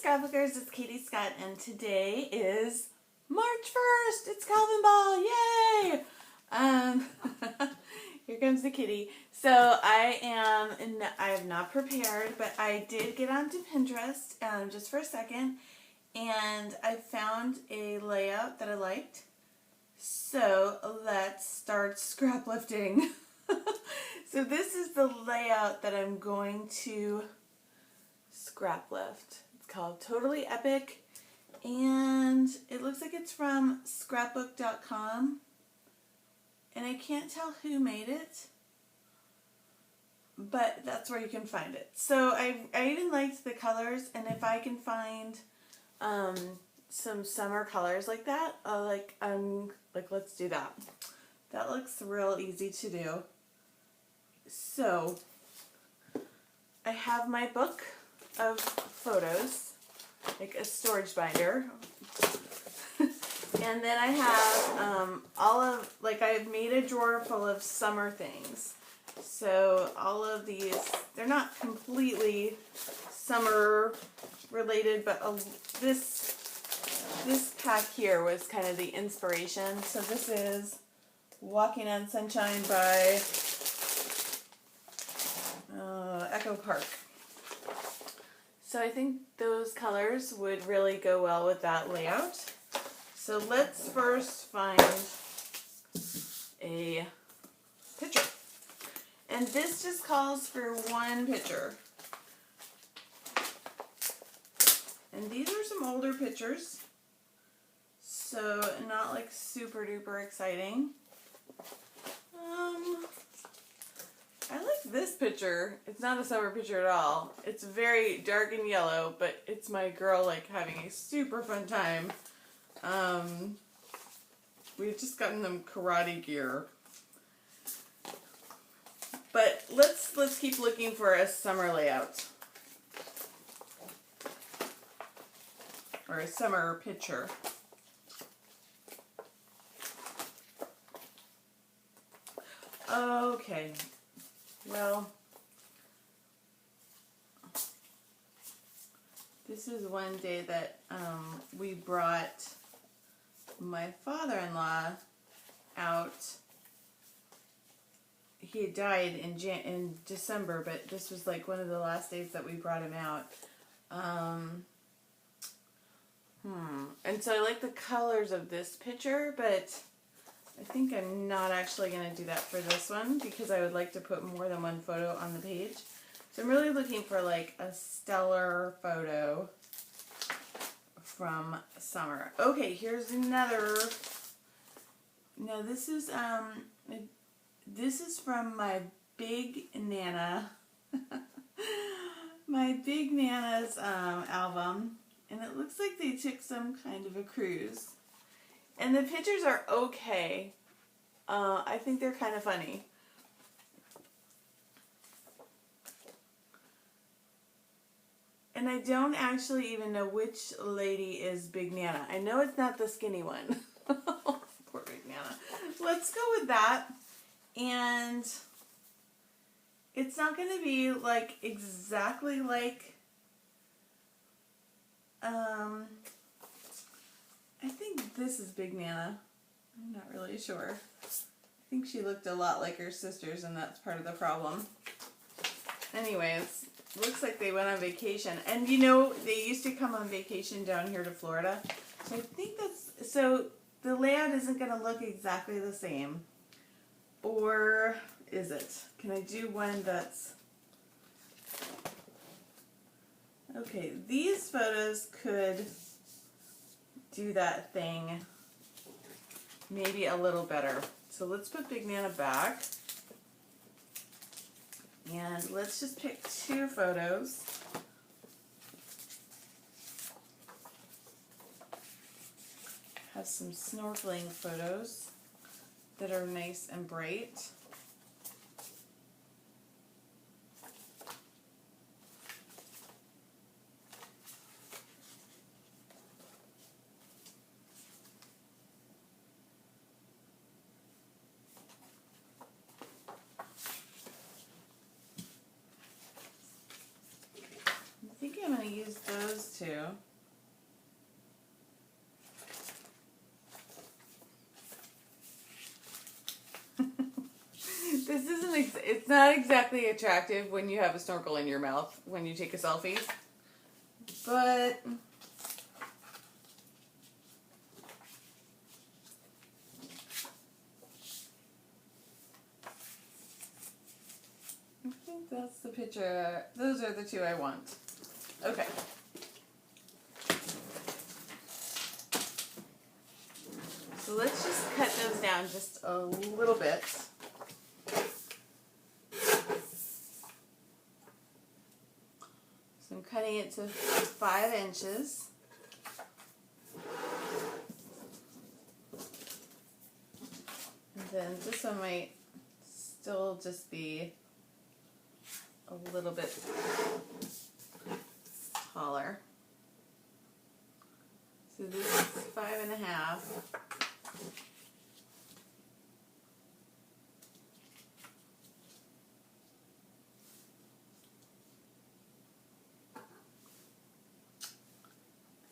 Scrapbookers, it's Katie Scott, and today is March 1st. It's Calvinball, yay! Here comes the kitty. So I have not prepared, but I did get onto Pinterest just for a second, and I found a layout that I liked. So let's start scrap lifting. So this is the layout that I'm going to scrap lift. It's called Totally Epic, and it looks like it's from scrapbook.com, and I can't tell who made it, but that's where you can find it. So I even liked the colors, and if I can find some summer colors like that, let's do that. That looks real easy to do. So I have my book of photos, like a storage binder, and then I have I've made a drawer full of summer things. So all of these, they're not completely summer related, but this pack here was kind of the inspiration. So this is Walking on Sunshine by Echo Park. So I think those colors would really go well with that layout. So let's first find a picture. And this just calls for one picture. And these are some older pictures, so not like super duper exciting. I like this picture. It's not a summer picture at all. It's very dark and yellow, but it's my girl like having a super fun time. We've just gotten them karate gear. But let's keep looking for a summer layout. Or a summer picture. Okay. Well, this is one day that we brought my father-in-law out. He had died in December, but this was like one of the last days that we brought him out. And so I like the colors of this picture, but I think I'm not actually going to do that for this one because I would like to put more than one photo on the page. So I'm really looking for like a stellar photo from summer. Okay, here's another. Now this is from my Big Nana, my Big Nana's album, and it looks like they took some kind of a cruise. And the pictures are okay. I think they're kind of funny. And I don't actually even know which lady is Big Nana. I know it's not the skinny one. Poor Big Nana. Let's go with that. And it's not going to be like exactly like I think this is Big Nana. I'm not really sure. I think she looked a lot like her sisters, and that's part of the problem. Anyways, looks like they went on vacation. And you know, they used to come on vacation down here to Florida. So I think so the layout isn't going to look exactly the same. Or is it? Can I do one that's... Okay, these photos could do that thing maybe a little better. So let's put Big Nana back. And let's just pick two photos. Have some snorkeling photos that are nice and bright. I think I'm going to use those those two. This isn't, it's not exactly attractive when you have a snorkel in your mouth when you take a selfie, but I think that's the picture. Those are the two I want. Okay. So let's just cut those down just a little bit. So I'm cutting it to 5 inches. And then this one might still just be a little bit taller. So this is 5.5.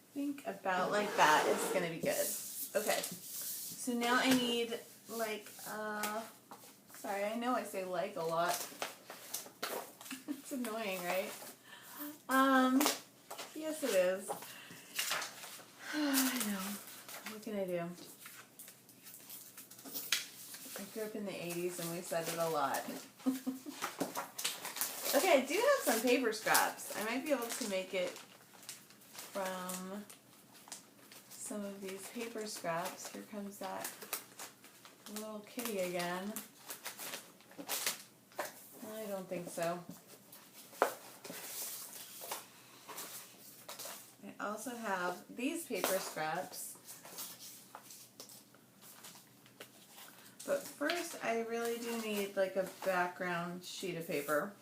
I think about like that is going to be good. Okay, so now I need like, sorry, I know I say like a lot. It's annoying, right? Yes it is. I know. What can I do? I grew up in the 80s and we said it a lot. Okay, I do have some paper scraps. I might be able to make it from some of these paper scraps. Here comes that little kitty again. I don't think so. I also have these paper scraps. But first, I really do need like a background sheet of paper.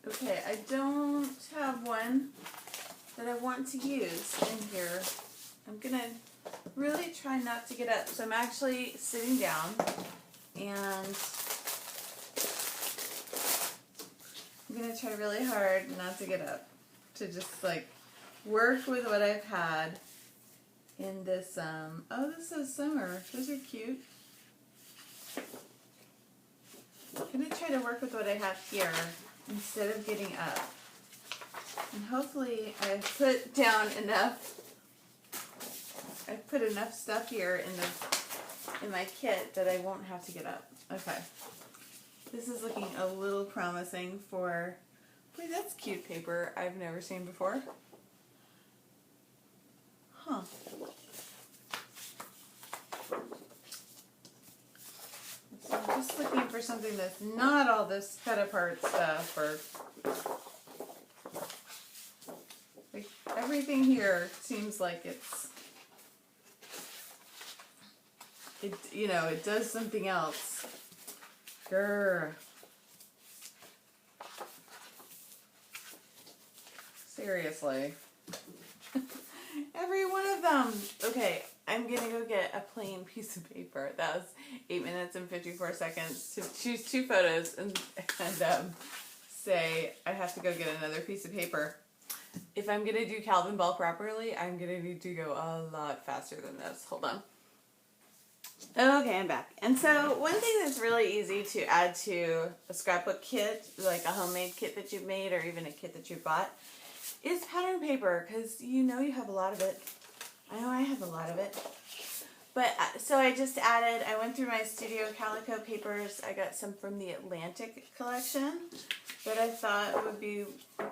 Okay, I don't have one that I want to use in here. I'm going to really try not to get up. So I'm actually sitting down and I'm going to try really hard not to get up. To just like work with what I've had in this, oh, this is summer. Those are cute. I'm going to try to work with what I have here instead of getting up. And hopefully I've put down enough, I've put enough stuff here in my kit that I won't have to get up. Okay. This is looking a little promising for, boy, that's cute paper I've never seen before. Huh. So I'm just looking for something that's not all this cut apart stuff, or like everything here seems like it does something else. Grr. Seriously. Every one of them. Okay, I'm gonna go get a plain piece of paper. That was 8 minutes and 54 seconds to choose 2 photos and say I have to go get another piece of paper. If I'm gonna do Calvinball properly, I'm gonna need to go a lot faster than this. Hold on. Okay, I'm back. And so one thing that's really easy to add to a scrapbook kit, like a homemade kit that you've made or even a kit that you bought, is pattern paper, because you have a lot of it. I know I have a lot of it. But so I went through my Studio Calico papers. I got some from the Atlantic collection that I thought would be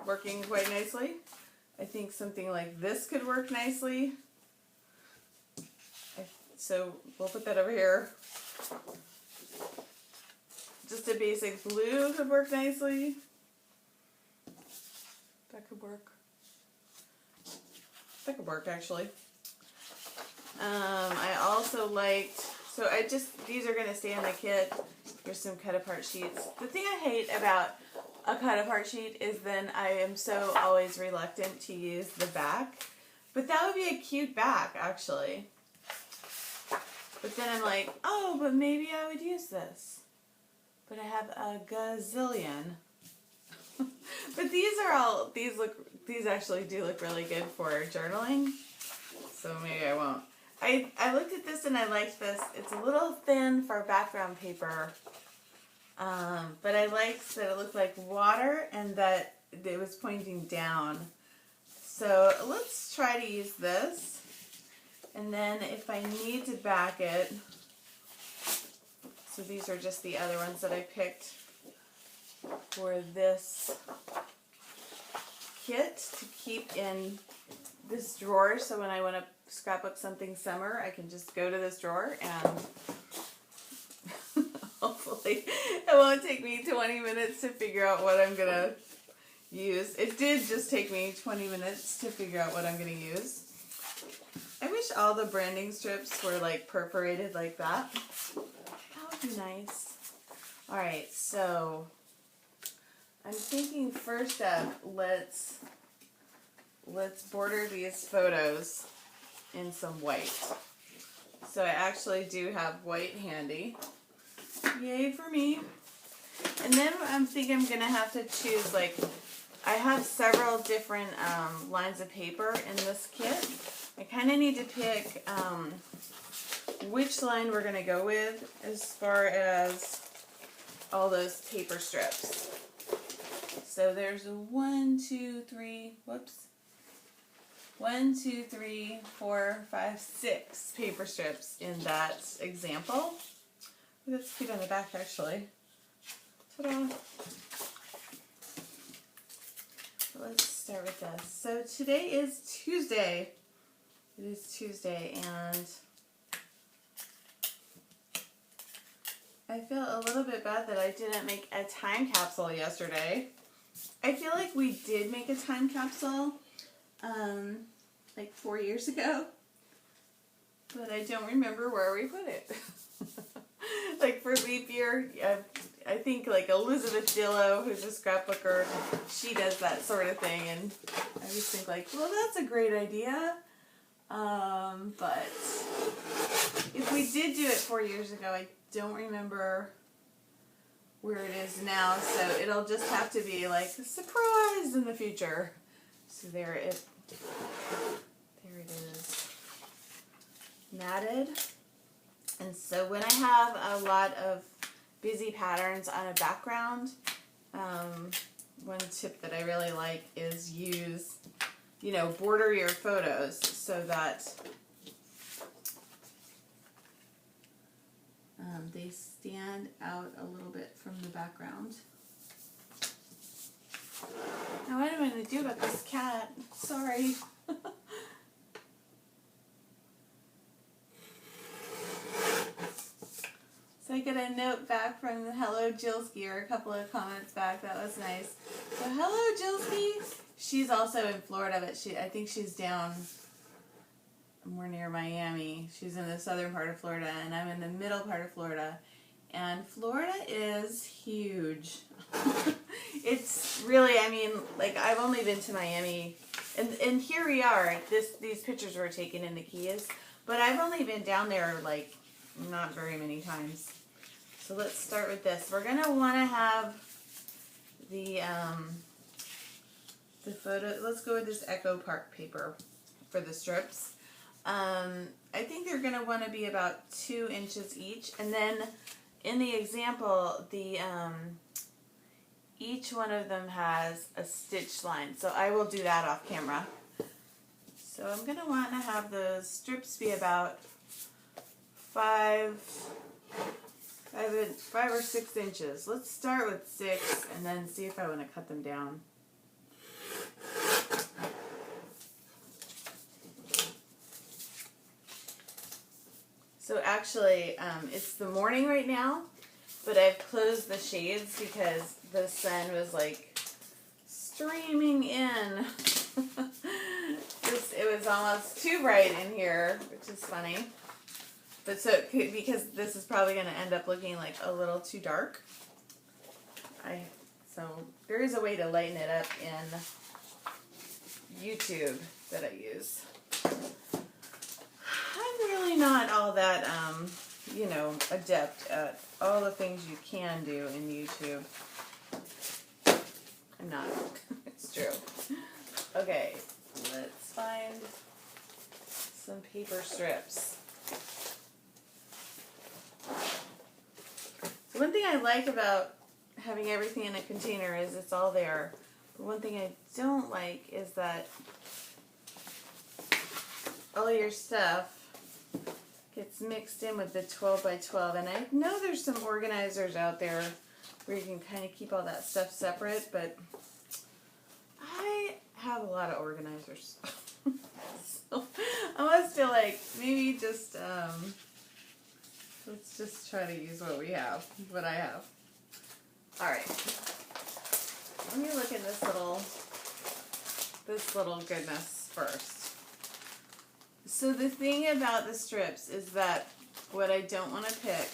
working quite nicely. I think something like this could work nicely. So we'll put that over here. Just a basic blue could work nicely. That could work. That could work, actually. I also liked, these are going to stay in the kit. Here's some cut apart sheets. The thing I hate about a cut apart sheet is then I am so always reluctant to use the back. But that would be a cute back, actually. But then I'm like, oh, but maybe I would use this. But I have a gazillion. But these actually do look really good for journaling. So maybe I won't. I looked at this and I liked this. It's a little thin for background paper. But I liked that it looked like water and that it was pointing down. So let's try to use this. And then if I need to back it, so these are just the other ones that I picked for this kit to keep in this drawer. So when I want to scrapbook something summer, I can just go to this drawer and hopefully it won't take me 20 minutes to figure out what I'm going to use. It did just take me 20 minutes to figure out what I'm going to use. I wish all the branding strips were like perforated like that. That would be nice. Alright, so I'm thinking first up, let's border these photos in some white. So I actually do have white handy. Yay for me. And then I'm thinking I'm going to have to choose, like, I have several different lines of paper in this kit. I kind of need to pick which line we're going to go with as far as all those paper strips. So there's 1, 2, 3, 4, 5, 6 paper strips in that example. That's cute on the back, actually. Ta-da! Let's start with this. So today is Tuesday. It is Tuesday, and I feel a little bit bad that I didn't make a time capsule yesterday. I feel like we did make a time capsule like 4 years ago, but I don't remember where we put it. Like for leap year, I think like Elizabeth Dillow, who's a scrapbooker, she does that sort of thing, and I just think like, well, that's a great idea. But if we did do it 4 years ago, I don't remember where it is now, so it'll just have to be like a surprise in the future. So there it is, matted. And so when I have a lot of busy patterns on a background, one tip that I really like is use, border your photos so that they stand out a little bit from the background. Now what am I going to do about this cat? Sorry. So I get a note back from Hello Jillski, or a couple of comments back. That was nice. So hello Jillski. She's also in Florida, but I think she's down more near Miami. She's in the southern part of Florida, and I'm in the middle part of Florida. And Florida is huge. It's really, like I've only been to Miami, and here we are. These pictures were taken in the Keys, but I've only been down there like not very many times. So let's start with this. We're gonna want to have the photo. Let's go with this Echo Park paper for the strips. I think they're gonna want to be about 2 inches each, and then in the example, each one of them has a stitch line. So I will do that off camera. So I'm gonna want to have the strips be about 5 or 6 inches. Let's start with 6 and then see if I want to cut them down. So actually, it's the morning right now, but I've closed the shades because the sun was like streaming in. It was almost too bright in here, which is funny. But so it could, because this is probably going to end up looking like a little too dark. So there is a way to lighten it up in YouTube that I use. I'm really not all that, you know, adept at all the things you can do in YouTube. I'm not. It's true. Okay, let's find some paper strips. So one thing I like about having everything in a container is it's all there. But one thing I don't like is that all your stuff gets mixed in with the 12 by 12. And I know there's some organizers out there where you can kind of keep all that stuff separate, but I have a lot of organizers. So I almost feel like maybe just, let's just try to use what we have, what I have. Alright. Let me look at this little goodness first. So the thing about the strips is that what I don't want to pick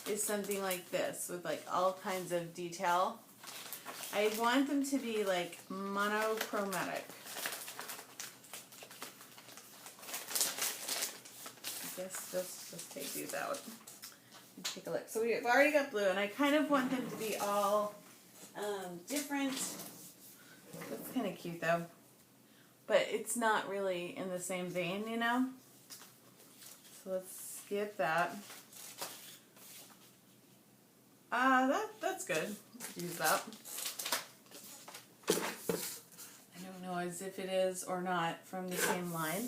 is something like this with like all kinds of detail. I want them to be like monochromatic. I guess let's just take these out and take a look. So we've already got blue, and I kind of want them to be all different. That's kind of cute though. But it's not really in the same vein, you know? So let's skip that. That's good. Use that. I don't know as if it is or not from the same line.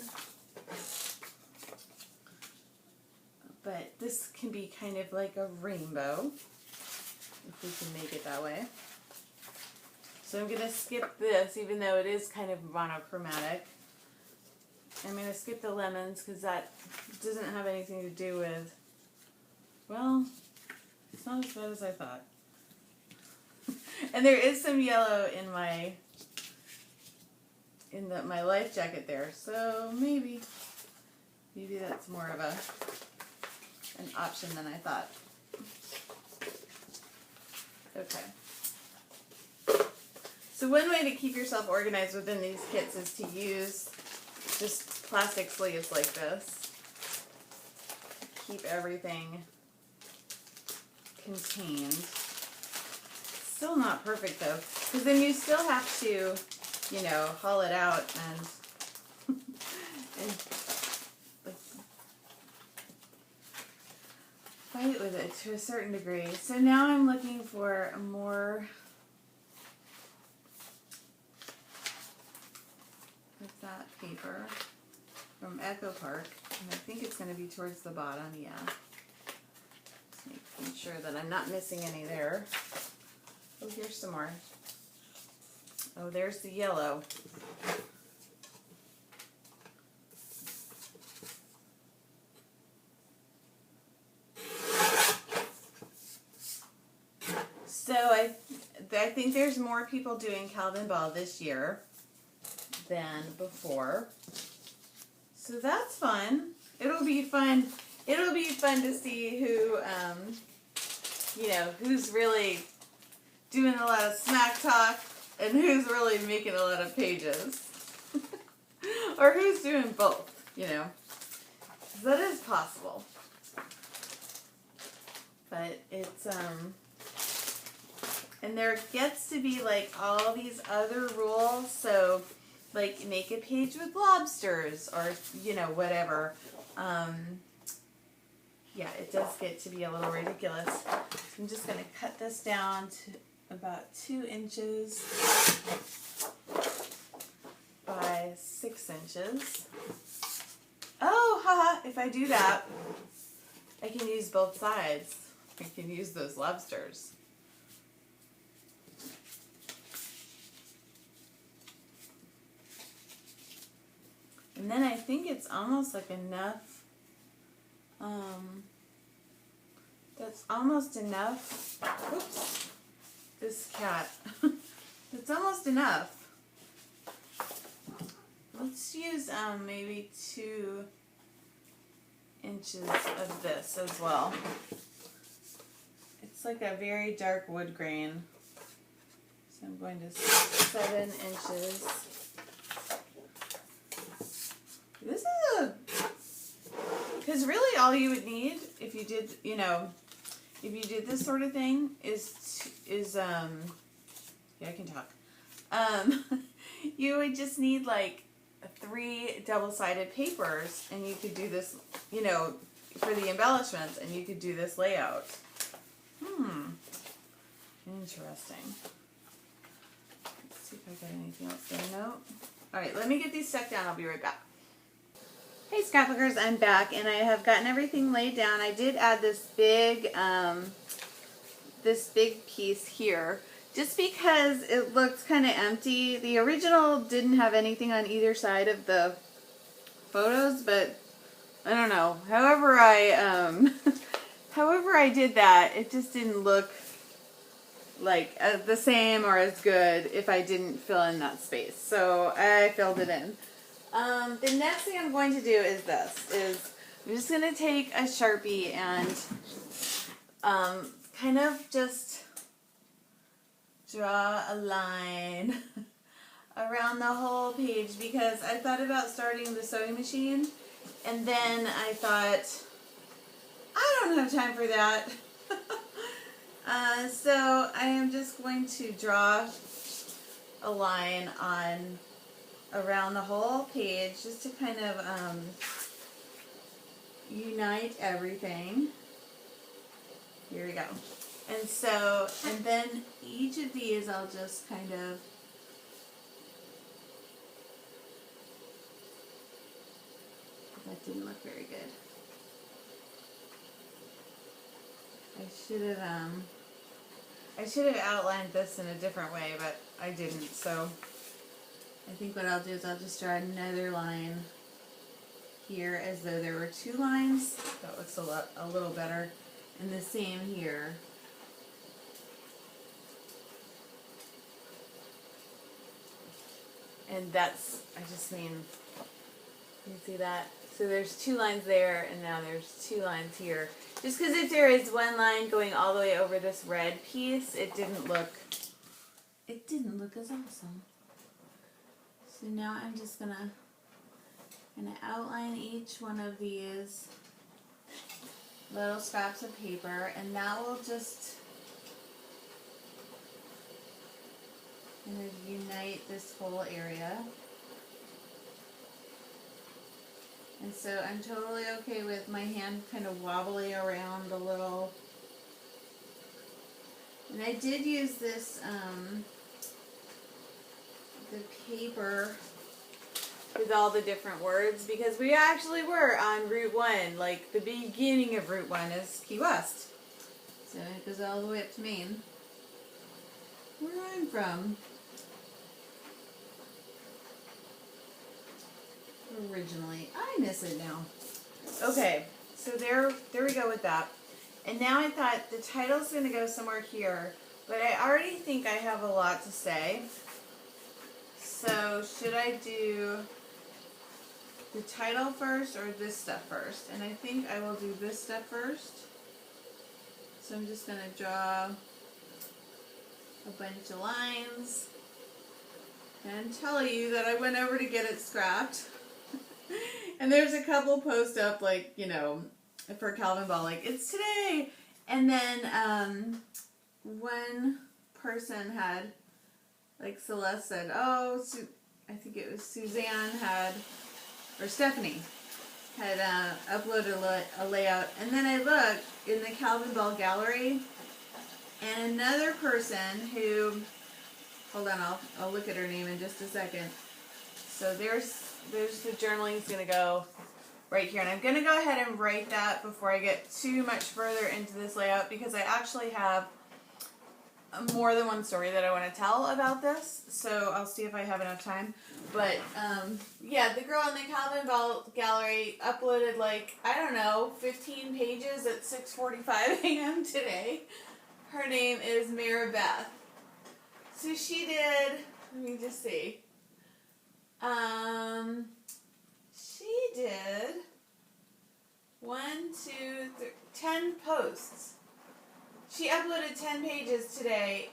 But this can be kind of like a rainbow, if we can make it that way. So I'm going to skip this, even though it is kind of monochromatic. I'm going to skip the lemons because that doesn't have anything to do with, well, it's not as bad as I thought. And there is some yellow in my life jacket there, so maybe that's more of an option than I thought. Okay. So one way to keep yourself organized within these kits is to use just plastic sleeves like this. Keep everything contained. Still not perfect though, because then you still have to, you know, haul it out and like, fight with it to a certain degree. So now I'm looking for a more of that paper from Echo Park, and I think it's going to be towards the bottom, yeah. Just making sure that I'm not missing any there. Oh, here's some more. Oh, there's the yellow. So I think there's more people doing Calvinball this year than before. So that's fun. It'll be fun. It'll be fun to see who, you know, who's really doing a lot of smack talk and who's really making a lot of pages. Or who's doing both, you know. That is possible. But it's, and there gets to be like all these other rules, so like make a page with lobsters or, you know, whatever. Yeah, it does get to be a little ridiculous. So I'm just going to cut this down to about 2 inches by 6 inches. Oh, haha, if I do that, I can use both sides. I can use those lobsters. And then I think it's almost like enough, that's almost enough, oops, this cat, that's almost enough. Let's use maybe 2 inches of this as well. It's like a very dark wood grain. So I'm going to 7 inches. This is because really all you would need if you did, if you did this sort of thing is yeah, I can talk. You would just need like 3 double-sided papers, and you could do this, for the embellishments, and you could do this layout. Interesting. Let's see if I got anything else there. No. All right, let me get these stuck down. I'll be right back. Hey scrapbookers, I'm back, and I have gotten everything laid down. I did add this big piece here, just because it looks kind of empty. The original didn't have anything on either side of the photos, but I don't know. However I did that, it just didn't look like the same or as good if I didn't fill in that space. So I filled it in. The next thing I'm going to do is this. I'm just going to take a Sharpie and kind of just draw a line around the whole page, because I thought about starting the sewing machine, and then I thought, I don't have time for that. So I am just going to draw a line around the whole page, just to kind of unite everything. Here we go. And then each of these I'll just kind of that didn't look very good. I should have outlined this in a different way, but I didn't. So I think what I'll do is I'll just draw another line here as though there were 2 lines. That looks a little better. And the same here. And that's, I just mean, you see that? So there's 2 lines there, and now there's 2 lines here. Just because if there is 1 line going all the way over this red piece, it didn't look as awesome. So now I'm just gonna outline each one of these little scraps of paper, and that will just kind of unite this whole area. And so I'm totally okay with my hand kind of wobbling around a little. And I did use this, the paper with all the different words, because we actually were on Route 1, like the beginning of Route 1 is Key West. So it goes all the way up to Maine, where I'm from. Originally. I miss it now. Okay, so there we go with that. And now I thought the title's going to go somewhere here, but I already think I have a lot to say. So should I do the title first or this stuff first? And I think I will do this stuff first. So I'm just going to draw a bunch of lines and tell you that I went over to get it scrapped. And there's a couple posts up, like, for Calvinball, like, it's today. And then one person had, like Celeste said, oh, I think it was Suzanne or Stephanie had uploaded a layout. And then I looked in the Calvinball gallery, and another person who, hold on, I'll look at her name in just a second. So there's the journaling's going to go right here. And I'm going to go ahead and write that before I get too much further into this layout, because I actually have more than one story that I want to tell about this. So I'll see if I have enough time. But, yeah, the girl in the Calvinball gallery uploaded, 15 pages at 6:45 a.m. today. Her name is Maribeth. So she did, let me just see. She did 10 posts. She uploaded 10 pages today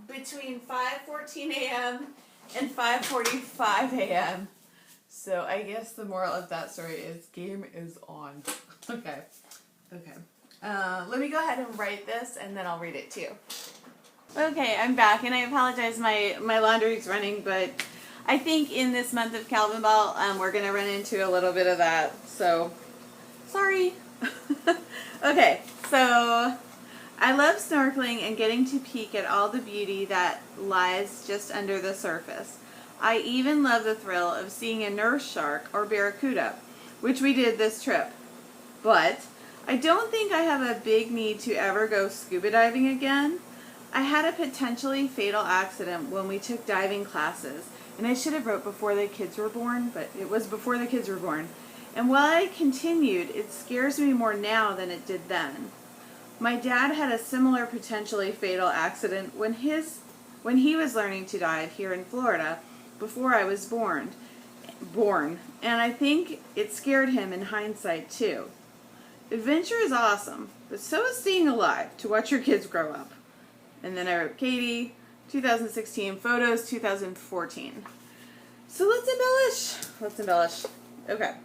between 5:14 a.m. and 5:45 a.m. So I guess the moral of that story is game is on. Okay. Okay. Let me go ahead and write this and then I'll read it to you. Okay, I'm back and I apologize, my laundry's running, but I think in this month of Calvinball, we're going to run into a little bit of that, so sorry. Okay, so I love snorkeling and getting to peek at all the beauty that lies just under the surface. I even love the thrill of seeing a nurse shark or barracuda, which we did this trip. But I don't think I have a big need to ever go scuba diving again. I had a potentially fatal accident when we took diving classes, and I should have wrote before the kids were born, but it was before the kids were born. And while I continued, it scares me more now than it did then. My dad had a similar potentially fatal accident when he was learning to dive here in Florida before I was born, and I think it scared him in hindsight too. Adventure is awesome, but so is staying alive to watch your kids grow up. And then I wrote Katie, 2016, photos 2014. So let's embellish. Okay.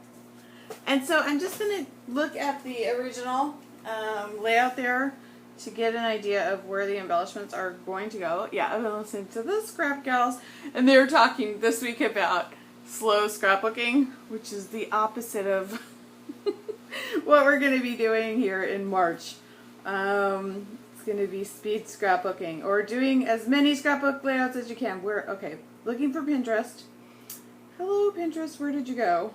And so I'm just going to look at the original layout there to get an idea of where the embellishments are going to go. Yeah, I've been listening to the Scrap Gals, and they were talking this week about slow scrapbooking, which is the opposite of what we're going to be doing here in March. It's going to be speed scrapbooking, or doing as many scrapbook layouts as you can. Okay, looking for Pinterest. Hello Pinterest, where did you go?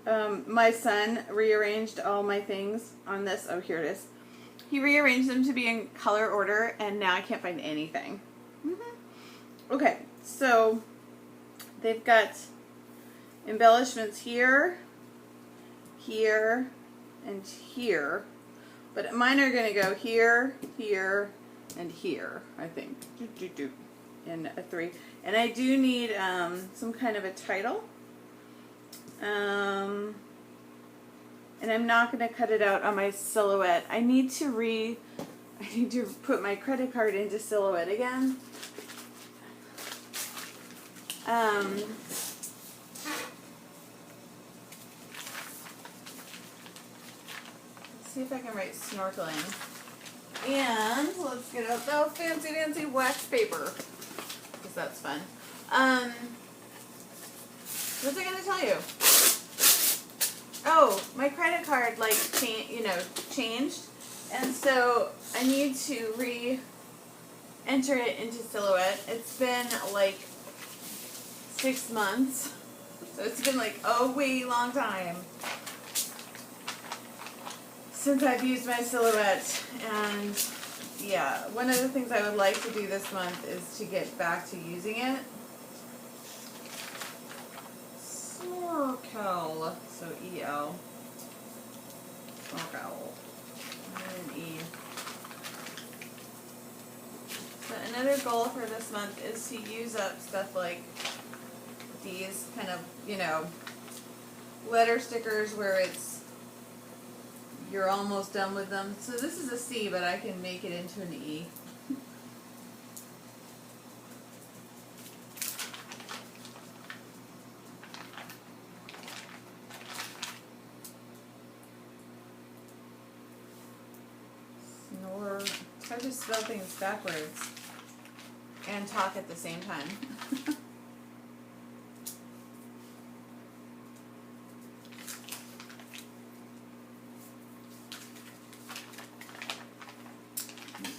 My son rearranged all my things on this. Oh, here it is. He rearranged them to be in color order, and now I can't find anything. Okay, so they've got embellishments here, here, and here. But mine are going to go here, here, and here, I think. And a 3. And I do need some kind of a title. And I'm not going to cut it out on my silhouette. I need to put my credit card into silhouette again. See if I can write snorkeling. And let's get out the fancy dancy wax paper, because that's fun. What was I going to tell you? Oh, my credit card changed, and so I need to re-enter it into silhouette. It's been like 6 months, so it's been like a way long time since I've used my silhouette. And yeah, one of the things I would like to do this month is to get back to using it. Snorkel, so E-L, Snorkel, and E. So another goal for this month is to use up stuff like these kind of, letter stickers where you're almost done with them. So this is a C, but I can make it into an E. It's hard to spell things backwards and talk at the same time.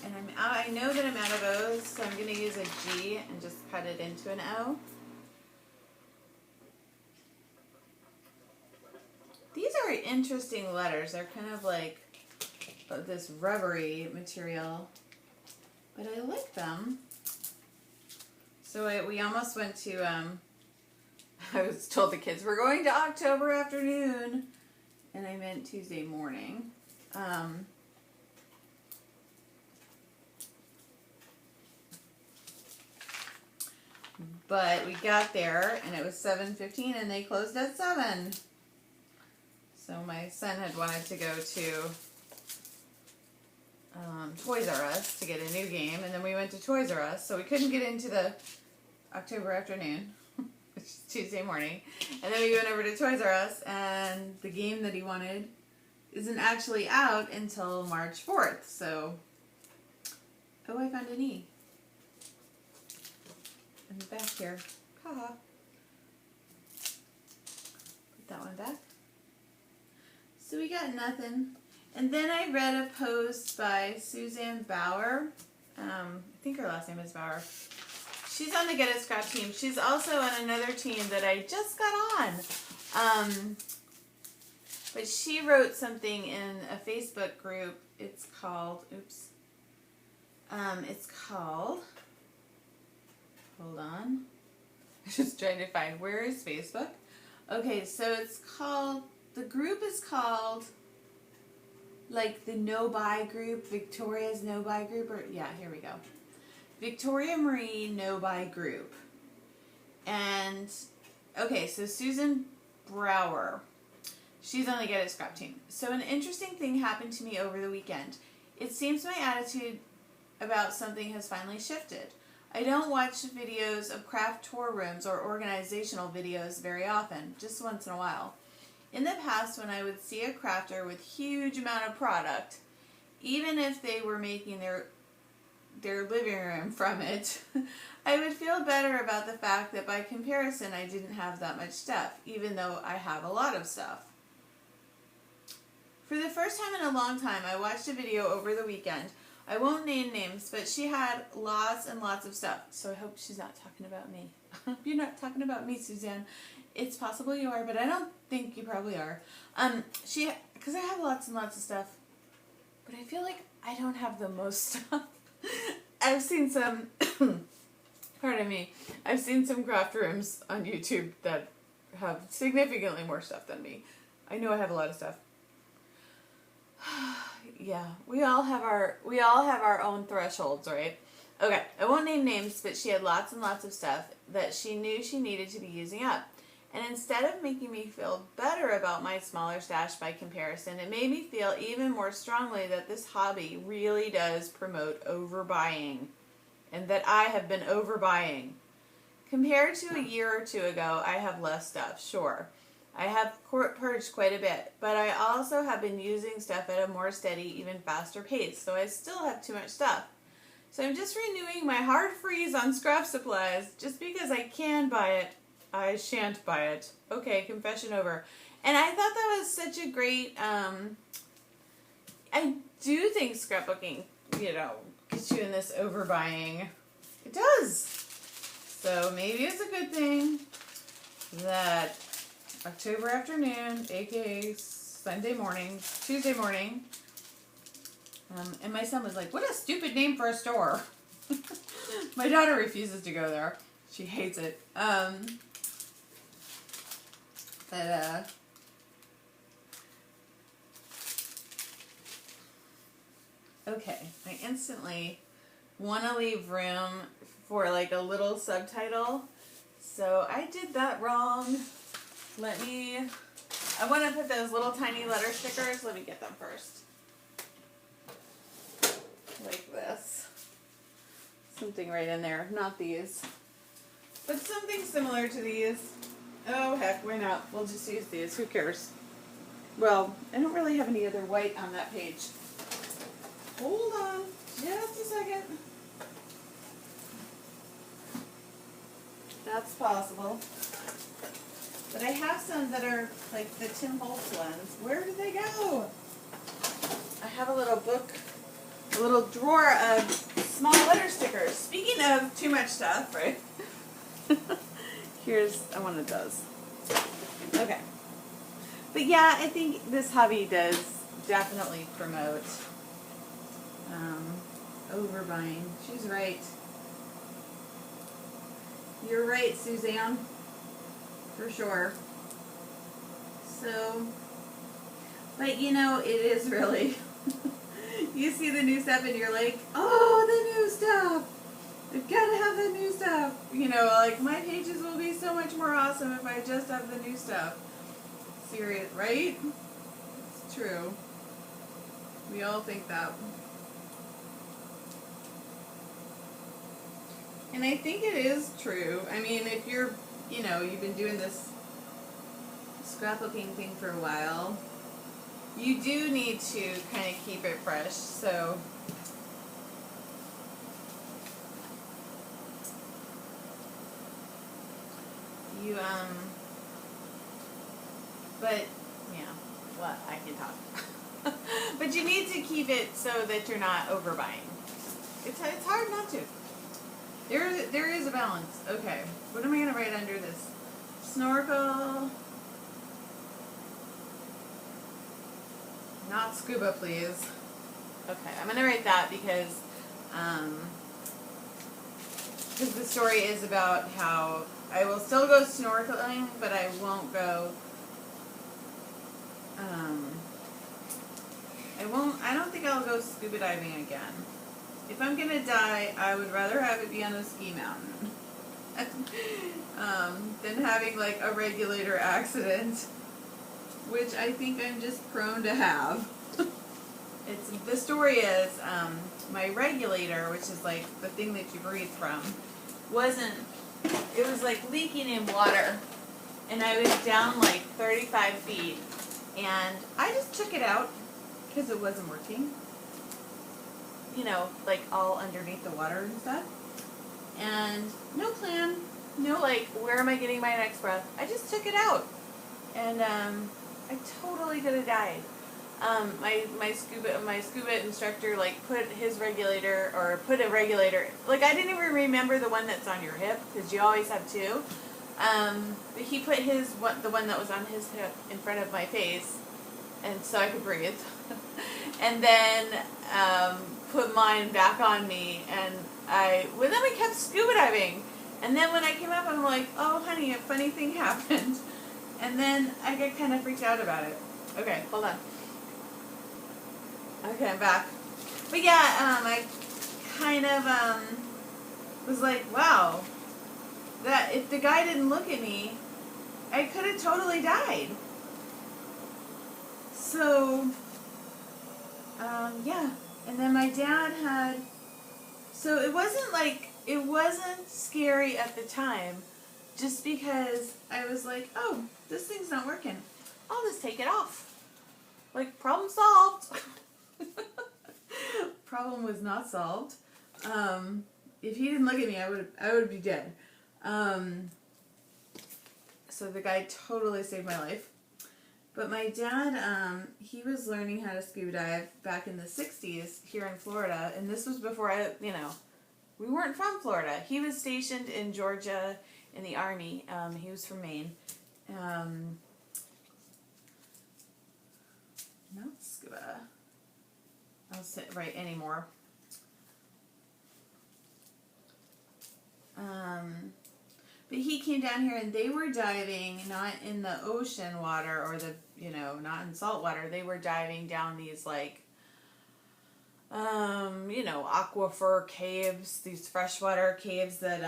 And I know that I'm out of O's, so I'm going to use a G and just cut it into an O. These are interesting letters. They're kind of like this rubbery material, but I like them. So we almost went to, I was told the kids we're going to October afternoon, and I meant Tuesday morning. But we got there, and it was 7:15, and they closed at 7. So my son had wanted to go to Toys R Us to get a new game, and then we went to Toys R Us, so we couldn't get into the October afternoon, which is Tuesday morning, and then we went over to Toys R Us, and the game that he wanted isn't actually out until March 4th, so, oh, I found an E. In the back here. Haha. Put that one back. So we got nothing. And then I read a post by Suzanne Bauer. I think her last name is Bauer. She's on the Get It Scrap team. She's also on another team that I just got on. But she wrote something in a Facebook group. It's called, hold on. I'm just trying to find, where is Facebook? Okay, so it's called, the group is called, like the No Buy group, Victoria's No Buy group, or, yeah, here we go. Victoria Marie No Buy group. And, okay, so Susan Brower, she's on the Get It Scrap team. So an interesting thing happened to me over the weekend. It seems my attitude about something has finally shifted. I don't watch videos of craft tour rooms or organizational videos very often, just once in a while. In the past, when I would see a crafter with huge amount of product, even if they were making their living room from it, I would feel better about the fact that by comparison I didn't have that much stuff, even though I have a lot of stuff. For the first time in a long time, I watched a video over the weekend. I won't name names, but she had lots and lots of stuff. So I hope she's not talking about me. You're not talking about me, Suzanne. It's possible you are, but I don't think you probably are. Because I have lots and lots of stuff, but I feel like I don't have the most stuff. I've seen some, pardon me, I've seen some craft rooms on YouTube that have significantly more stuff than me. I know I have a lot of stuff. Yeah, we all have our own thresholds, right? Okay, I won't name names, but she had lots and lots of stuff that she knew she needed to be using up. And instead of making me feel better about my smaller stash by comparison, it made me feel even more strongly that this hobby really does promote overbuying, and that I have been overbuying. Compared to a year or two ago, I have less stuff, sure. I have purged quite a bit, but I also have been using stuff at a more steady, even faster pace, so I still have too much stuff. So I'm just renewing my hard freeze on scrap supplies. Just because I can buy it, I shan't buy it. Okay, confession over. And I thought that was such a great, I do think scrapbooking, gets you in this overbuying. It does. So maybe it's a good thing that October afternoon, aka Sunday morning, Tuesday morning, and my son was like, what a stupid name for a store. My daughter refuses to go there. She hates it. Okay, I instantly want to leave room for like a little subtitle, so I did that wrong. I want to put those little tiny letter stickers. Let me get them first. Like this. Something right in there. Not these. But something similar to these. Oh, heck, why not? We'll just use these. Who cares? Well, I don't really have any other white on that page. Hold on. Just a second. That's possible. But I have some that are like the Tim Holtz ones. Where did they go? I have a little book, a little drawer of small letter stickers. Speaking of too much stuff, right? Here's one of those. Okay. But yeah, I think this hobby does definitely promote overbuying. She's right. You're right, Suzanne. For sure. So, but it is really, you see the new stuff and you're like, oh, the new stuff. I've got to have the new stuff. Like my pages will be so much more awesome if I just have the new stuff. Serious, right? It's true. We all think that. And I think it is true. I mean, if you're, you know, you've been doing this scrapbooking thing for a while, you do need to kind of keep it fresh. So you, but, yeah, well, I can talk. But you need to keep it so that you're not overbuying. It's hard not to. There is a balance. Okay, what am I going to write under this? Snorkel. Not scuba, please. Okay, I'm going to write that because the story is about how I will still go snorkeling, but I won't go, I don't think I'll go scuba diving again. If I'm going to die, I would rather have it be on a ski mountain than having like a regulator accident, which I think I'm just prone to have. The story is, my regulator, which is like the thing that you breathe from, it was like leaking in water, and I was down like 35 feet, and I just took it out because it wasn't working. You know, like all underneath the water and stuff. And no plan, no like, where am I getting my next breath? I just took it out. And I totally could have died. My scuba instructor like put a regulator, like I didn't even remember the one that's on your hip because you always have two. But he put the one that was on his hip in front of my face, and so I could breathe. And then put mine back on me, and then we kept scuba diving. And then when I came up, I'm like, oh honey, a funny thing happened. And then I got kind of freaked out about it. Okay, hold on. Okay, I'm back. But yeah, I kind of was like, wow, that if the guy didn't look at me, I could have totally died. So, yeah. And then my dad had, so it wasn't scary at the time, just because I was like, oh, this thing's not working. I'll just take it off. Like, problem solved. Problem was not solved. If he didn't look at me, I would be dead. So the guy totally saved my life. But my dad, he was learning how to scuba dive back in the 60s here in Florida. And this was before we weren't from Florida. He was stationed in Georgia in the Army. He was from Maine. Not scuba. I'll write anymore. But he came down here and they were diving not in the ocean water or not in salt water. They were diving down these like, aquifer caves, these freshwater caves that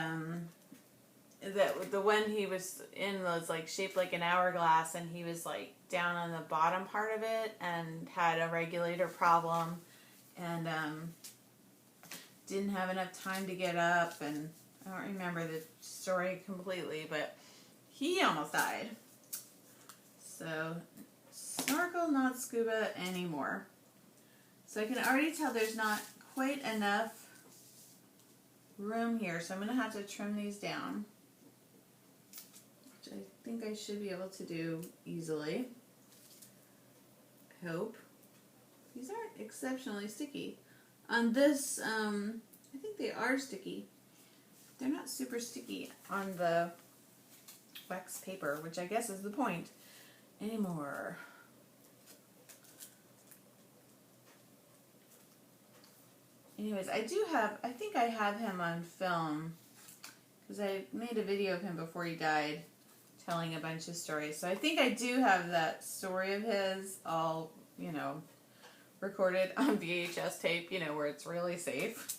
the one he was in was like shaped like an hourglass, and he was like down on the bottom part of it and had a regulator problem and didn't have enough time to get up, and I don't remember the story completely, but he almost died. So, snorkel, not scuba anymore. So I can already tell there's not quite enough room here, so I'm going to have to trim these down, which I think I should be able to do easily. I hope. These aren't exceptionally sticky. On this, I think they are sticky. They're not super sticky on the wax paper, which I guess is the point anymore. Anyways, I think I have him on film because I made a video of him before he died telling a bunch of stories. So I think I do have that story of his all, recorded on VHS tape, where it's really safe.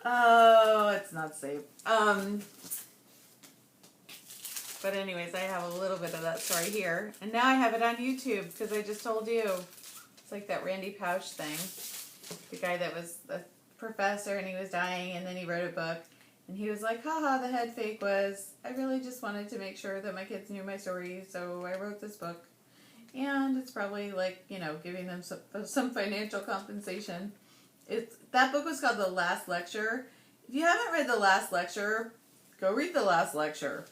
Oh, it's not safe. But anyways, I have a little bit of that story here. And now I have it on YouTube because I just told you. It's like that Randy Pouch thing. The guy that was the professor and he was dying, and then he wrote a book. And he was like, haha, the head fake was, I really just wanted to make sure that my kids knew my story, so I wrote this book. And it's probably like, you know, giving them some financial compensation. That book was called The Last Lecture. If you haven't read The Last Lecture, go read The Last Lecture.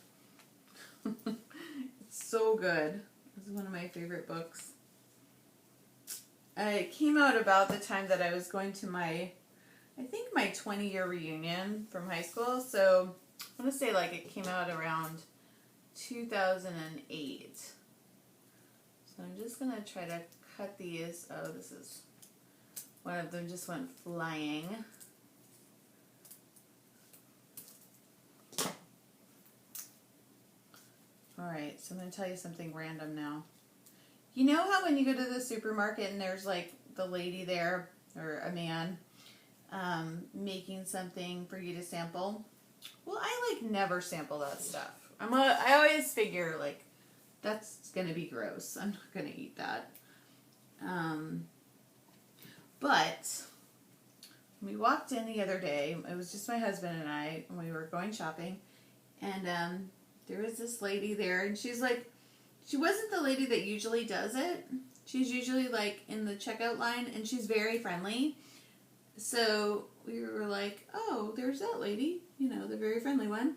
It's so good. This is one of my favorite books. It came out about the time that I was going to my 20-year reunion from high school. So I want to say like it came out around 2008. So I'm just going to try to cut these. Oh, this is, one of them just went flying. Alright, so I'm going to tell you something random now. You know how when you go to the supermarket and there's like the lady there, or a man, making something for you to sample? Well, I like never sample that stuff. I always figure like, that's going to be gross. I'm not going to eat that. But we walked in the other day. It was just my husband and I, and we were going shopping. And there was this lady there, and she's like, she wasn't the lady that usually does it. She's usually like in the checkout line, and she's very friendly. So we were like, oh, there's that lady, you know, the very friendly one.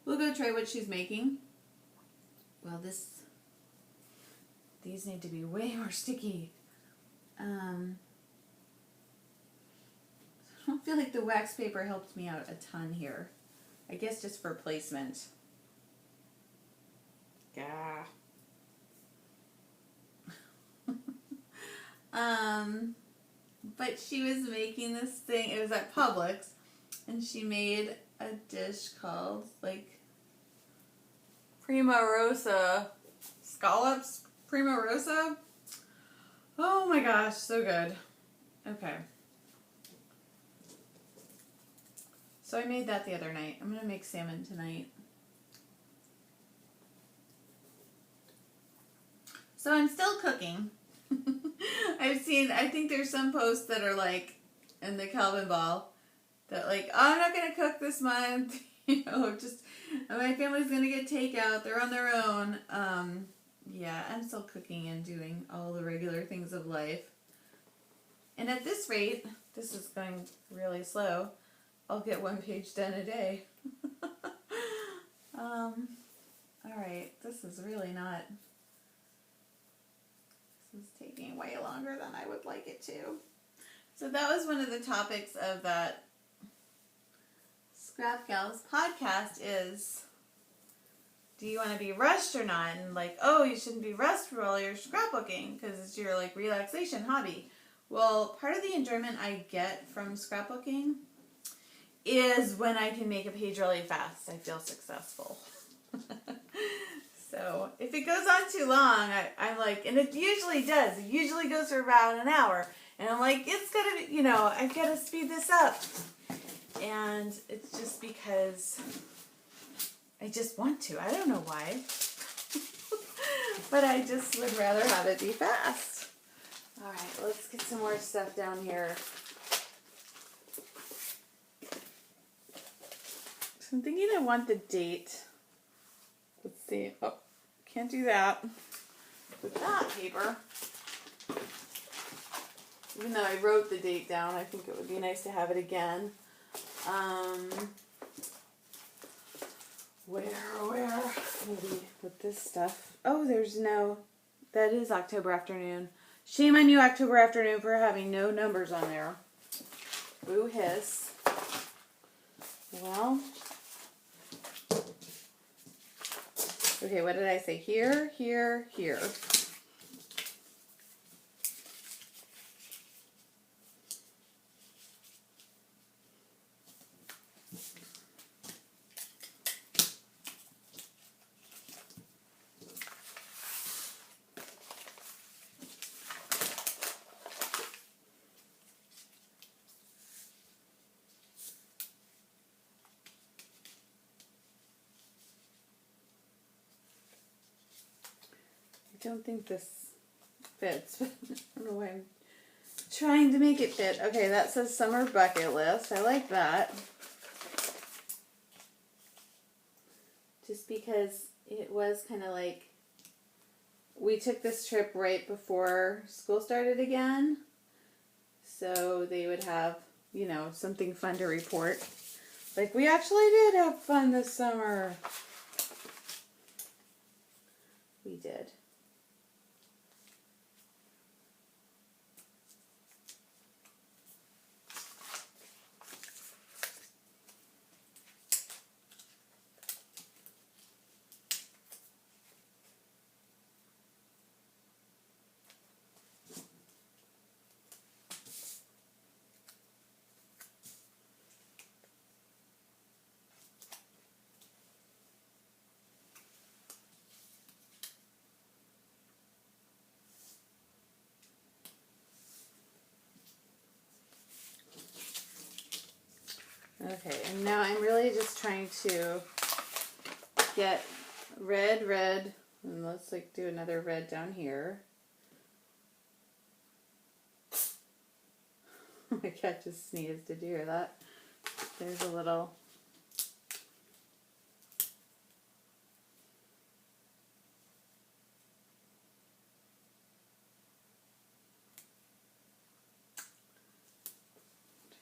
We'll go try what she's making. Well, these need to be way more sticky. I don't feel like the wax paper helped me out a ton here. I guess just for placement. Yeah. But she was making this thing, it was at Publix, and she made a dish called, like, Prima Rosa, scallops, Prima Rosa. Oh my gosh, so good. Okay. So I made that the other night. I'm going to make salmon tonight. So I'm still cooking. I think there's some posts that are like, in the Calvinball, that like, oh, I'm not going to cook this month. You know, just, my family's going to get takeout. They're on their own. Yeah, I'm still cooking and doing all the regular things of life. And at this rate, this is going really slow. I'll get one page done a day. Alright, this is really not... This is taking way longer than I would like it to. So that was one of the topics of that Scrap Gals podcast is, do you want to be rushed or not? And like, oh, you shouldn't be rushed while you're scrapbooking because it's your like relaxation hobby. Well, part of the enjoyment I get from scrapbooking is when I can make a page really fast. I feel successful. So if it goes on too long, I'm like, and it usually does. It usually goes for about an hour. And I'm like, it's got to be, you know, I've got to speed this up. And it's just because I just want to. I don't know why. But I just would rather have it be fast. All right, let's get some more stuff down here. So I'm thinking I want the date. Let's see. Oh, can't do that with that paper. Even though I wrote the date down, I think it would be nice to have it again. Where? Maybe with this stuff. Oh, there's no... That is October afternoon. Shame on you, October afternoon, for having no numbers on there. Boo hiss. Well... Okay, what did I say? Here, here, here. I don't think this fits. I don't know why I'm trying to make it fit. Okay, that says summer bucket list. I like that. Just because it was kind of like, we took this trip right before school started again. So they would have, you know, something fun to report. Like, we actually did have fun this summer. We did. Okay, and now I'm really just trying to get red, and let's like do another red down here. My cat just sneezed. Did you hear that? There's a little.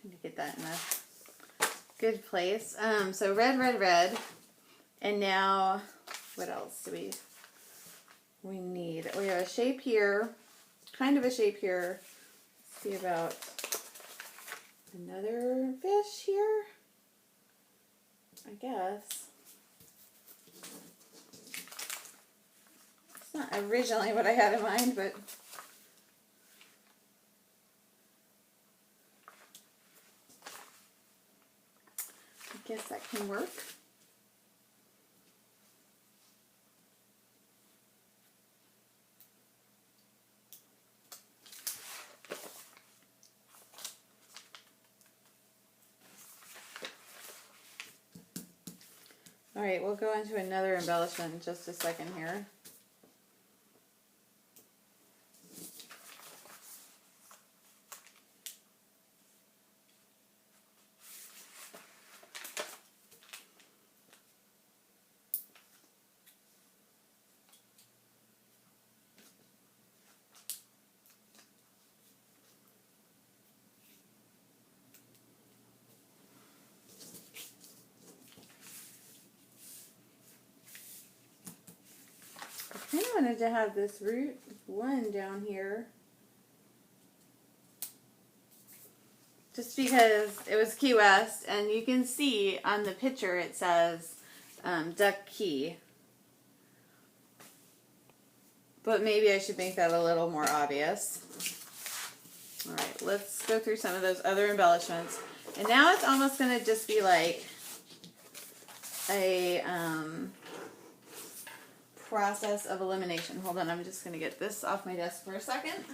Trying to get that in a good place. So red. And now, what else do we need? We have a shape here, kind of a shape here. Let's see about another fish here, I guess. It's not originally what I had in mind, but I guess that can work. All right, we'll go into another embellishment in just a second here. I kind of wanted to have this root one down here, just because it was Key West, and you can see on the picture it says Duck Key. But maybe I should make that a little more obvious. Alright, let's go through some of those other embellishments. And now it's almost going to just be like a process of elimination. Hold on, I'm just going to get this off my desk for a second.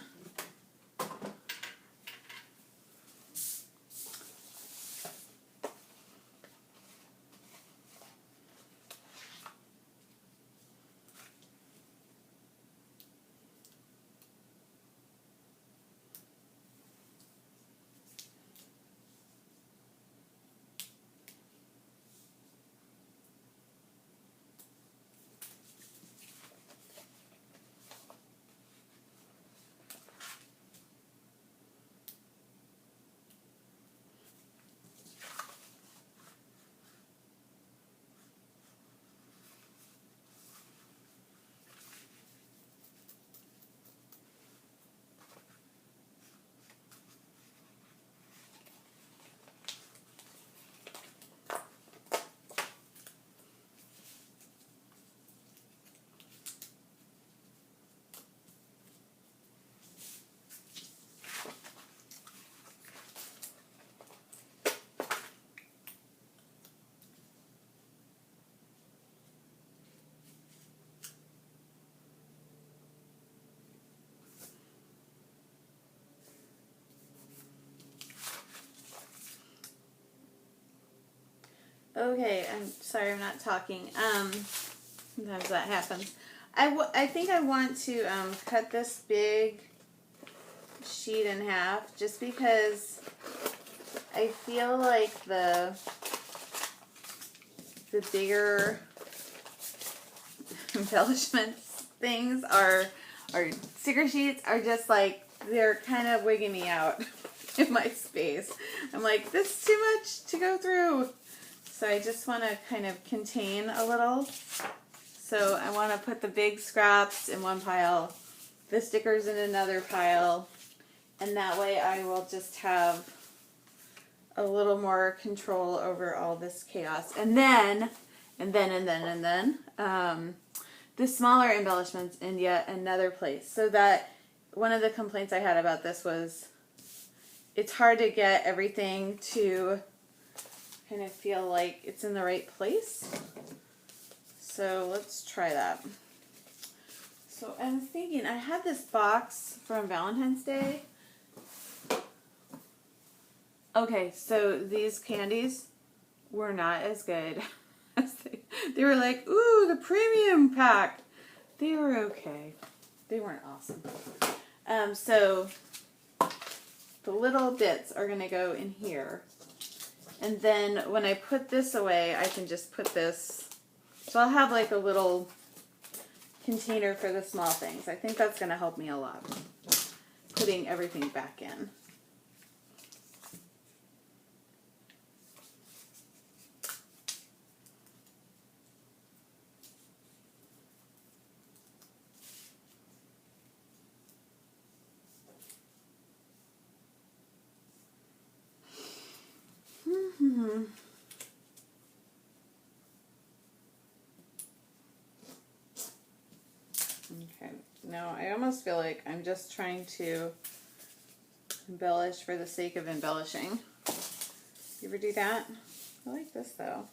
Okay, I'm sorry I'm not talking. Sometimes that happens. I think I want to cut this big sheet in half just because I feel like the bigger embellishments things are sticker sheets are just like, they're kind of wigging me out in my space. I'm like, this is too much to go through. So I just want to kind of contain a little. So I want to put the big scraps in one pile, the stickers in another pile, and that way I will just have a little more control over all this chaos. And then, the smaller embellishments in yet another place. So that one of the complaints I had about this was it's hard to get everything to kind of feel like it's in the right place. So let's try that. So I'm thinking, I had this box from Valentine's Day. Okay, so these candies were not as good as they were like, ooh, the premium pack. They were okay. They weren't awesome. So the little bits are going to go in here. And then when I put this away, I can just put this. So I'll have like a little container for the small things. I think that's going to help me a lot. Putting everything back in. Okay, now I almost feel like I'm just trying to embellish for the sake of embellishing. You ever do that? I like this though.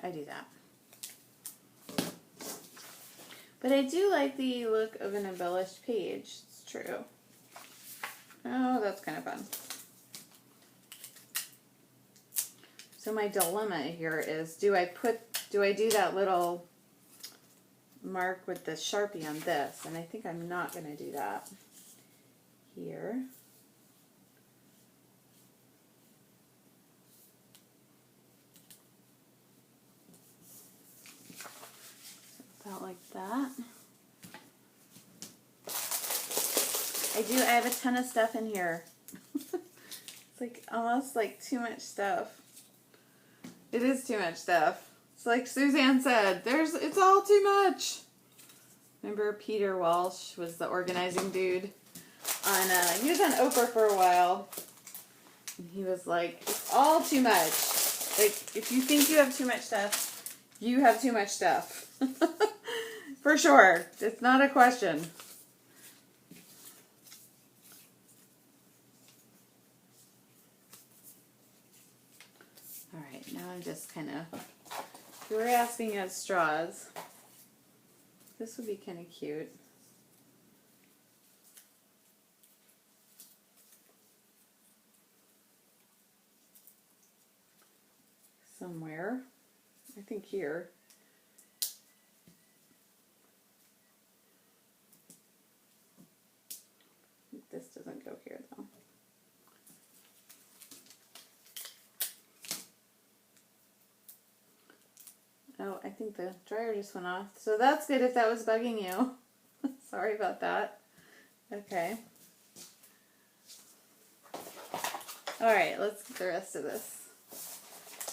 I do that. But I do like the look of an embellished page. It's true. Oh, that's kind of fun. So my dilemma here is, do I do that little mark with the Sharpie on this? And I think I'm not going to do that here. About like that. I have a ton of stuff in here. It's like almost like too much stuff. It is too much stuff. It's like Suzanne said, it's all too much. Remember Peter Walsh was the organizing dude on he was on Oprah for a while. And he was like, it's all too much. Like, if you think you have too much stuff, you have too much stuff. For sure. It's not a question. Alright, now I'm just kind of grasping at straws. This would be kind of cute. Somewhere. I think here. This doesn't go here though. Oh, I think the dryer just went off. So that's good if that was bugging you. Sorry about that. Okay. Alright, let's get the rest of this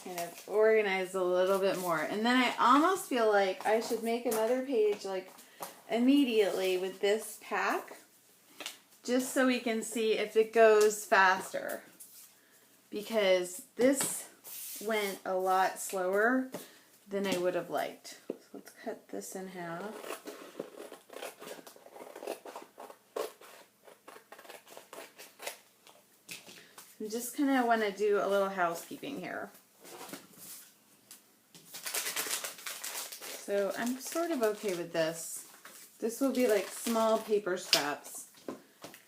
kind of organized a little bit more. And then I almost feel like I should make another page like immediately with this pack, just so we can see if it goes faster. Because this went a lot slower than I would have liked. So let's cut this in half. I just kind of want to do a little housekeeping here. So I'm sort of okay with this. This will be like small paper scraps.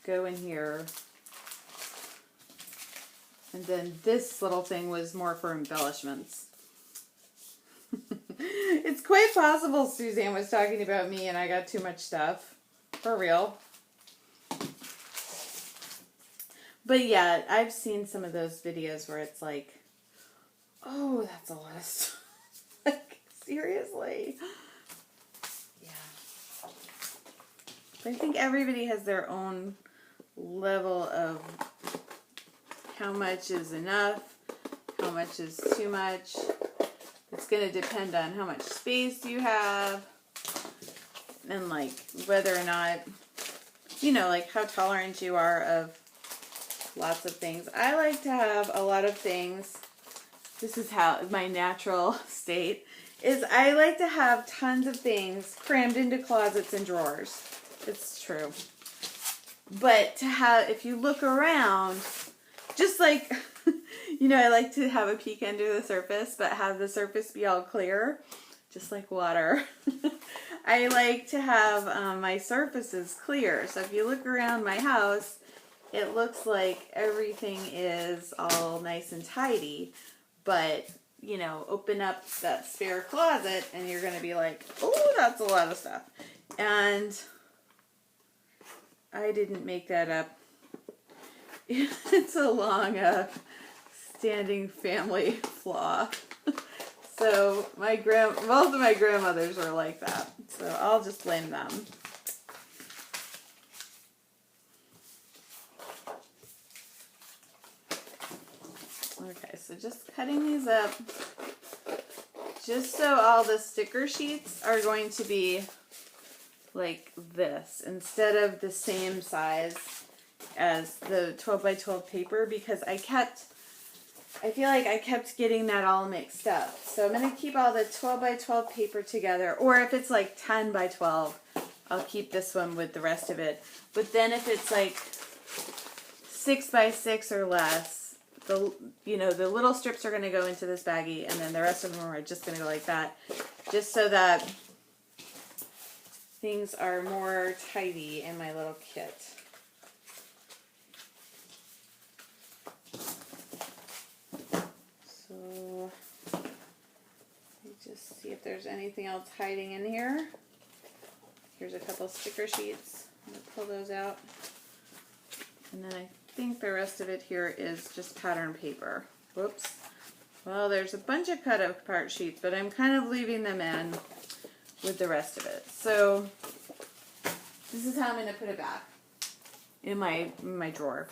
Go in here. And then this little thing was more for embellishments. It's quite possible Suzanne was talking about me and I got too much stuff. For real. But yeah, I've seen some of those videos where it's like, oh, that's a lot of stuff. Like, seriously. Yeah. But I think everybody has their own level of how much is enough, how much is too much. It's going to depend on how much space you have and like whether or not, you know, like how tolerant you are of lots of things. I like to have a lot of things. This is how my natural state is. I like to have tons of things crammed into closets and drawers. It's true. But to have, if you look around, just like, you know, I like to have a peek under the surface, but have the surface be all clear, just like water. I like to have my surfaces clear. So if you look around my house, it looks like everything is all nice and tidy. But, you know, open up that spare closet and you're going to be like, oh, that's a lot of stuff. And I didn't make that up. It's a long standing family flaw. So both of my grandmothers were like that. So I'll just blame them. Okay, so just cutting these up, just so all the sticker sheets are going to be like this, instead of the same size as the 12 by 12 paper, because I feel like I kept getting that all mixed up. So I'm going to keep all the 12 by 12 paper together, or if it's like 10 by 12, I'll keep this one with the rest of it. But then if it's like 6 by 6 or less, the little strips are going to go into this baggie, and then the rest of them are just going to go like that, just so that things are more tidy in my little kit. So let me just see if there's anything else hiding in here. Here's a couple sticker sheets. I'm going to pull those out. And then I think the rest of it here is just pattern paper. Whoops. Well, there's a bunch of cut apart sheets, but I'm kind of leaving them in with the rest of it. So this is how I'm going to put it back in my drawer.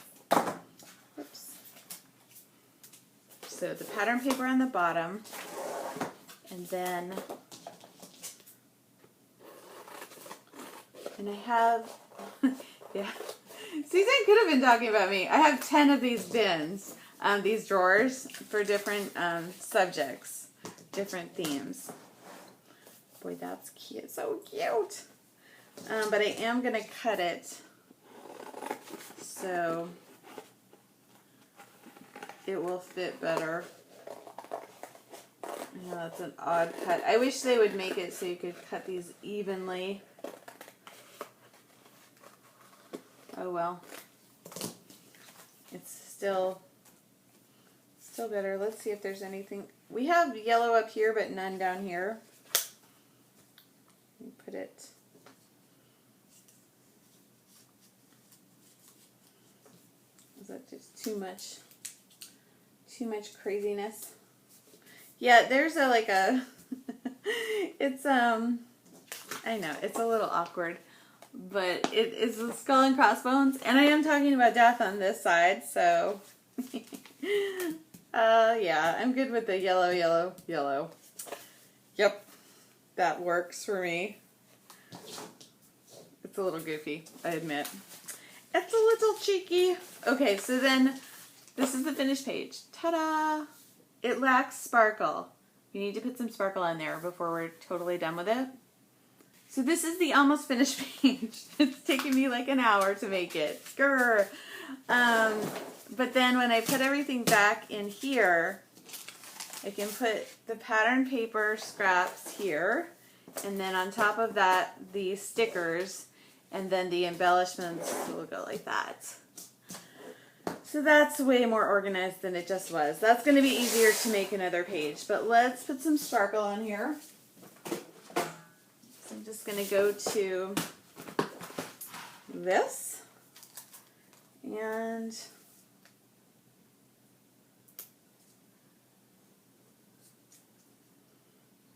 Whoops. So the pattern paper on the bottom, and then I have yeah. Suzanne could have been talking about me. I have 10 of these bins, these drawers for different subjects, different themes. Boy, that's cute. So cute. But I am going to cut it so it will fit better. I know that's an odd cut. I wish they would make it so you could cut these evenly. Oh well. It's still better. Let's see if there's anything. We have yellow up here, but none down here. Let me put it. Is that just too much? Too much craziness? Yeah, there's it's I know, it's a little awkward. But it is a skull and crossbones, and I am talking about death on this side, so yeah, I'm good with the yellow, yellow, yellow. Yep, that works for me. It's a little goofy, I admit. It's a little cheeky. Okay, so then this is the finished page. Ta-da! It lacks sparkle. You need to put some sparkle on there before we're totally done with it. So this is the almost finished page. It's taken me like an hour to make it. Grr. But then when I put everything back in here, I can put the pattern paper scraps here, and then on top of that, the stickers, and then the embellishments will go like that. So that's way more organized than it just was. That's going to be easier to make another page, but let's put some sparkle on here. I'm just going to go to this, and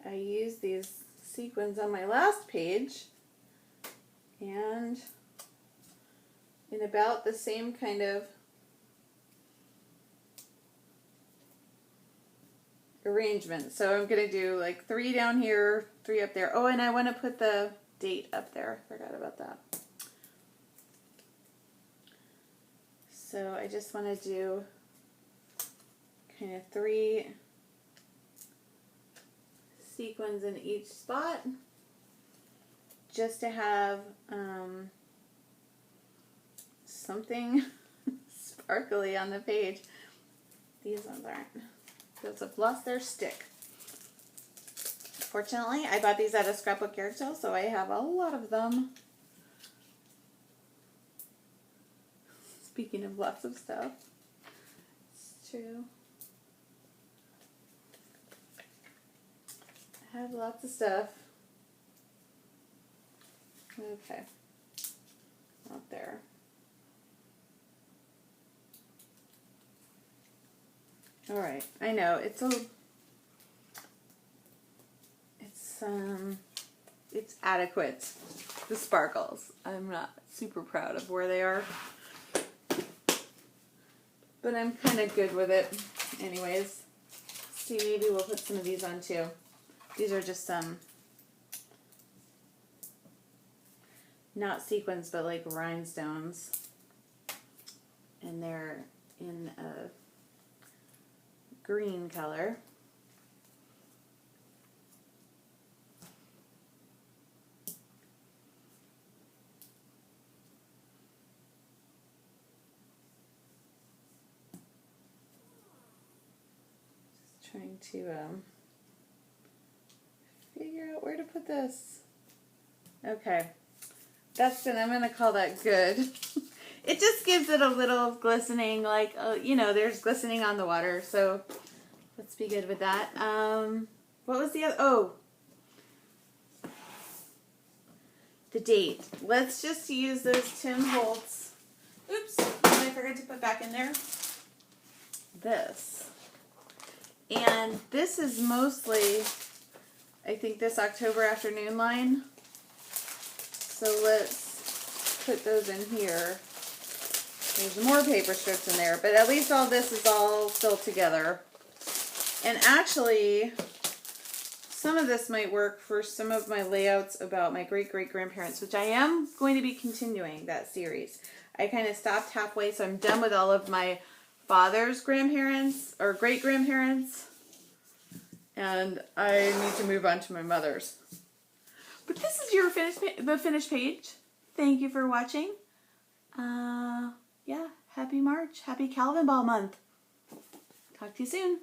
I used these sequins on my last page, and in about the same kind of arrangement. So I'm going to do like 3 down here, 3 up there. Oh, and I want to put the date up there. Forgot about that. So I just want to do kind of 3 sequins in each spot just to have something sparkly on the page. These ones aren't. Those have lost their stick. Fortunately, I bought these at a scrapbook yard sale, so I have a lot of them. Speaking of lots of stuff, it's true. I have lots of stuff. Okay. Not there. Alright, I know, it's adequate, the sparkles. I'm not super proud of where they are, but I'm kind of good with it anyways. See, maybe we'll put some of these on too. These are just some, not sequins, but like rhinestones, and they're in a green color. Just trying to figure out where to put this. Okay, I'm gonna call that good. It just gives it a little glistening, like, you know, there's glistening on the water, so let's be good with that. What was the other? Oh, the date. Let's just use those Tim Holtz. Oops, I forgot to put back in there. This. And this is mostly, I think, this October afternoon line. So let's put those in here. There's more paper strips in there, but at least all this is all still together. And actually, some of this might work for some of my layouts about my great-great-grandparents, which I am going to be continuing that series. I kind of stopped halfway, so I'm done with all of my father's grandparents, or great-grandparents, and I need to move on to my mother's. But this is your finished page. Thank you for watching. Yeah, happy March. Happy Calvinball month. Talk to you soon.